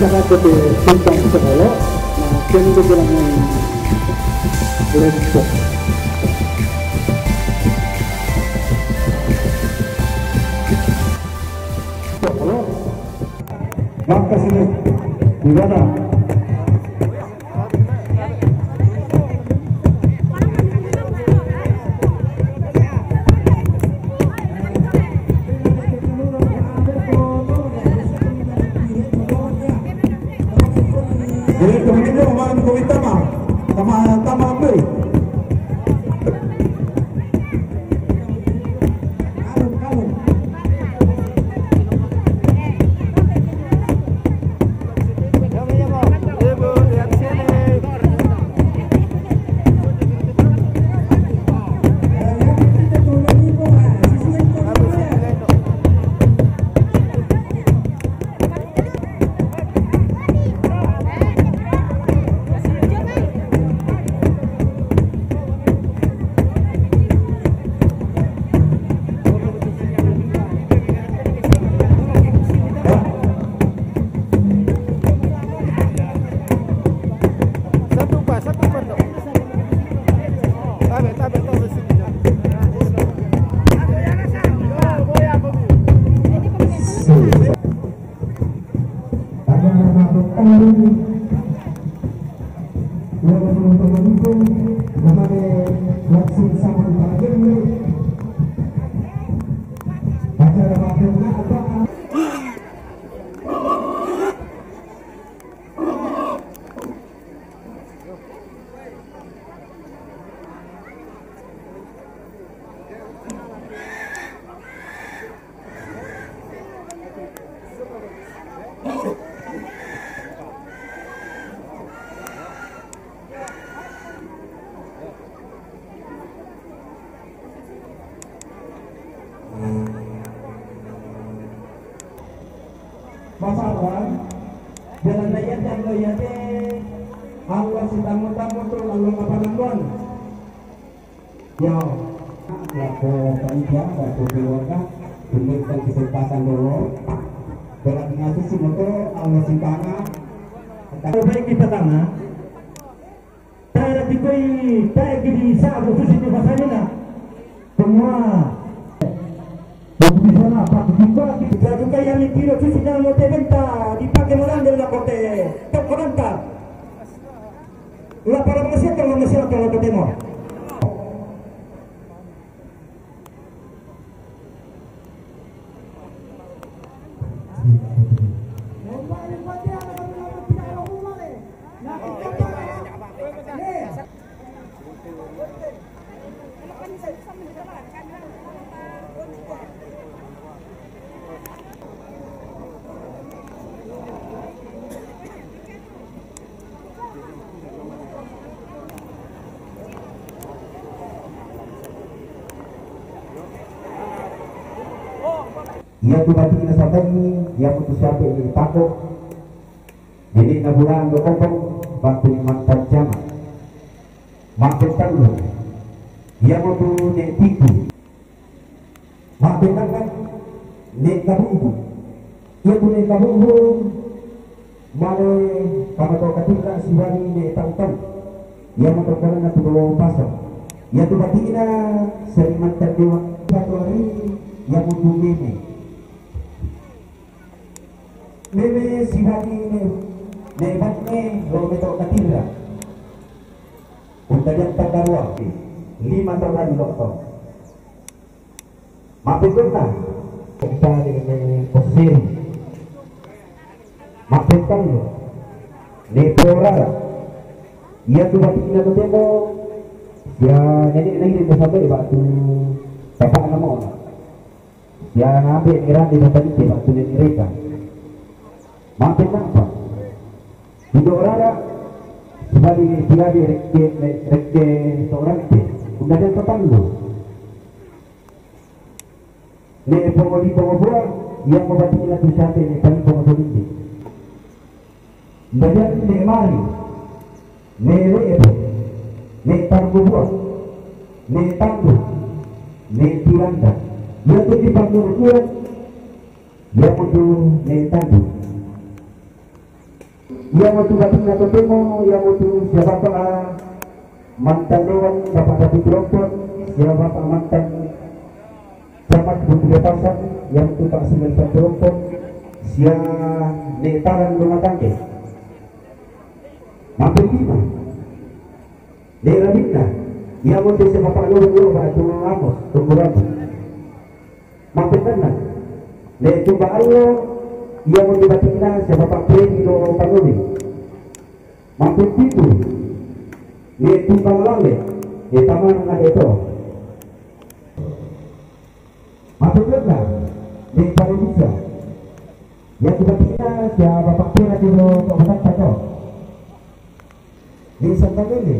masyarakat di Simpang Solo, nah kini kejelangan Lensok. Solo, maka sini di mana? Jadi kemudian kemarin komite tama apa? Masalah jalan ayat yang ayatnya Allah si tamu-tamu tu lalu kapan ya laku panitia laku keluarga memberikan kesempatan dulu berarti ngasih si motor Allah si tanah baik kita tanah saya tikoi saya gini saya khusus itu masalahnya semua bisana participa juga yang ditiro sisi dalam mote venta dipakai orang dari lakote top koranta la para manusia kalau ketemu ia tu bagi kita sampai ia putus siapa ini takut jadi nabulan berkopong waktu mantan jama makin tangguh ia mau tu nek tipu makin kan nek kabu ia tu nek kabu malu kamu tahu ketika si wani nek tangtang ia mau terkena tu belum pasang ia tu bagi kita sering mantan dewa satu hari ia mau tu Meme sihati ne batne lo meto katira. Untuk yang terdarua 5 tahun doktor. Mapituna kita dengan posisi. Mapitan ne pora. Ia tu bati kita tu temo. Ya nenek lagi di sampai waktu bapak nama. Ya nabi kira di tempat itu waktu nenek mereka. Makin apa? Tidak orang sebagai dia di reke seorang itu, udah ada tetangga. Nek pengobor yang membati lagu siapa ni paling pengobor ini. Banyak nek mari, nek lepo, nek pengobor, nek tangguh, nek tiranda. Ia tu di pengobor, ia tu nek tangguh. Yang waktu batin na temo, yang waktu siapa mantan dewan Bapak David Rompot, siapa Bapak mantan camat Bukit Pasar, yang waktu Pak Simen Rompot, siapa netaran rumah tangga. Mampir lima, daerah Bina, yang waktu siapa Bapak Lulu Pak Tunggu Amos, Tunggu Rabu. Mampir kanan, daerah Mbak Allah, yang waktu batin na siapa Bapak Premi do Panuli. Mampir itu, dia tumbang lale, dia taman ada itu. Mampir kena, dia pada bisa. Yang kita kita siapa Bapak Pira di Kabupaten Patok. Di Santa Lele,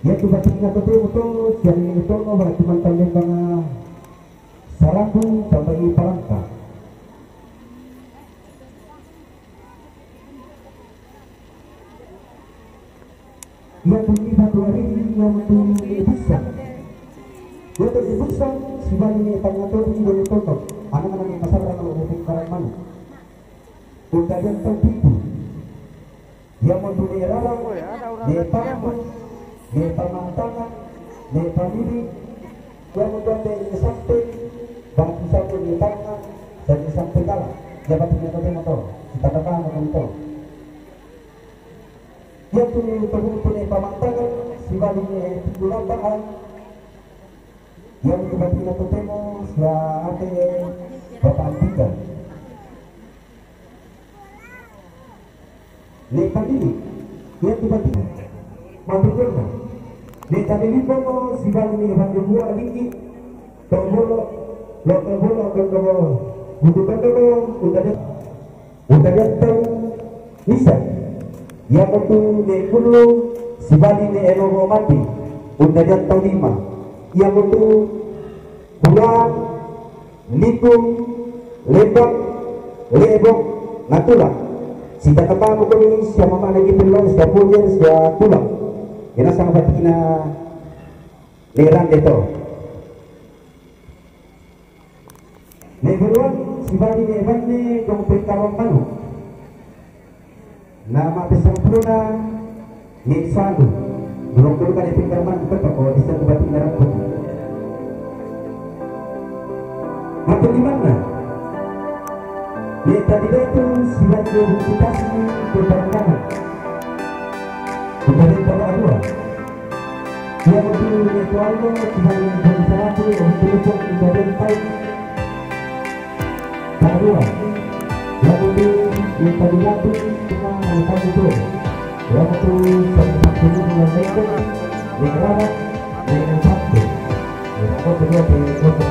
yang kita kita ketemu tu, siapa yang itu nomor cuma tanya bang Sarambu sampai Palangka. Yang bunyi satu hari yang bunyi besar. Dia bunyi besar, si bani tanya tu bunyi dari totok. Anak-anak yang masalah kalau mau barang mana. Udah yang tertipu. Yang mempunyai rara, dia tampun, dia tangan, dia pandiri. Yang mempunyai sampai, bangku satu di tangan, dan sampai kalah. Dapat punya motor, kita datang motor. Dia punya pamantangan, si baliknya bulan yang kebatin atau temo, siapa Bapak Antika. Lepas ini, dia kebatin, mampu kerja. Lepas ini pun si baliknya hanya buat lagi, tombolo, butuhkan dulu, udah datang, bisa. Yang waktu di Kulu si bali ni Eno mati udah jatuh 5. Yang waktu pulang Likung Lebok Natulah si tatapa mo kami siya mama lagi pelong siya punya siya tulang yan ang sangat na leran dito. Leberuan si bali ni Evan ni kung pagkawang manu nama besar Bruna ni Sadu belum dulu kan itu karman betul kalau bisa kebatin darah pun apa di mana dia tadi itu silat identifikasi kebarangan kemudian bawa dua dia betul itu algo sebagai bersatu untuk telepon kemudian tahu dua yang betul yang tadi itu kita itu yang betul satu dengan mereka dengan dengan satu yang kedua dengan tadi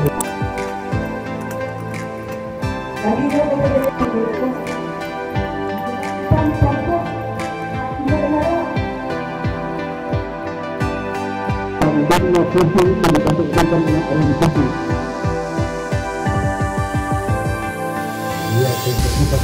dia kita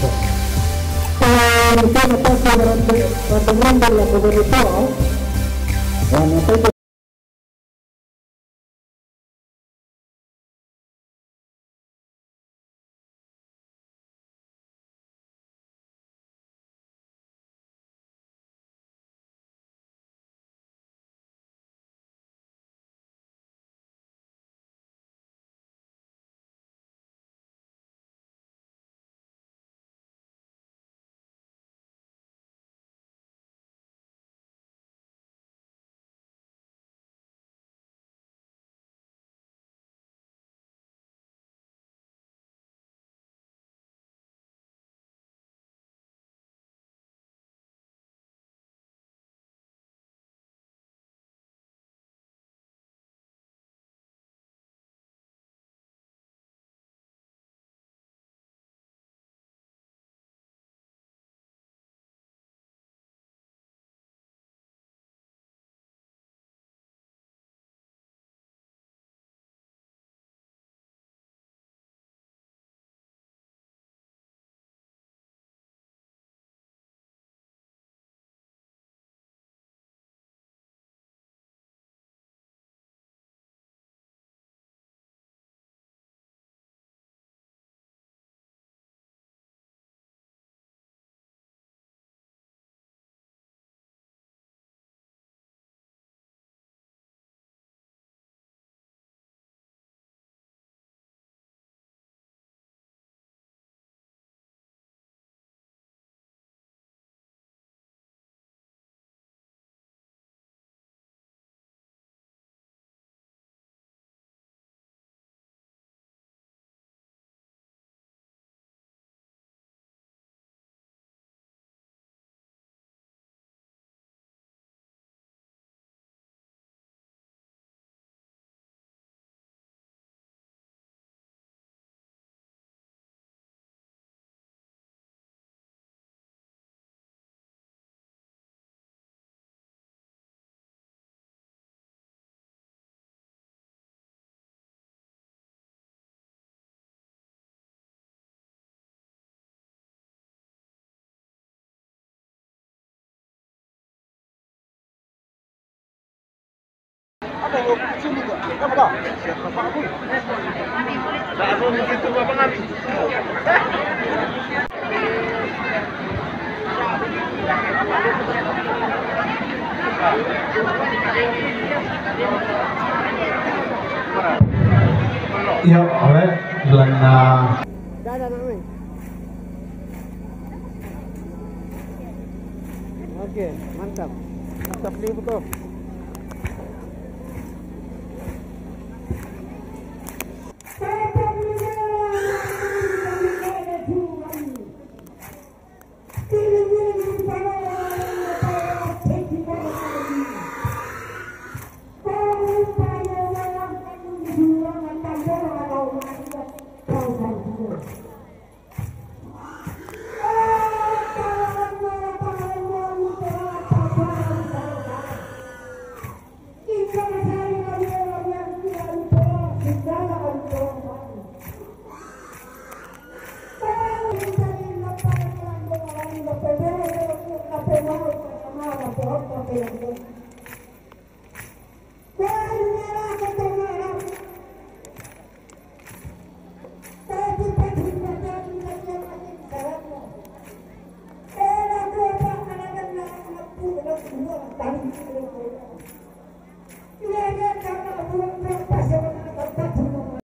Iya, alright. Bilang na oke, mantap. Mantap libu tuh.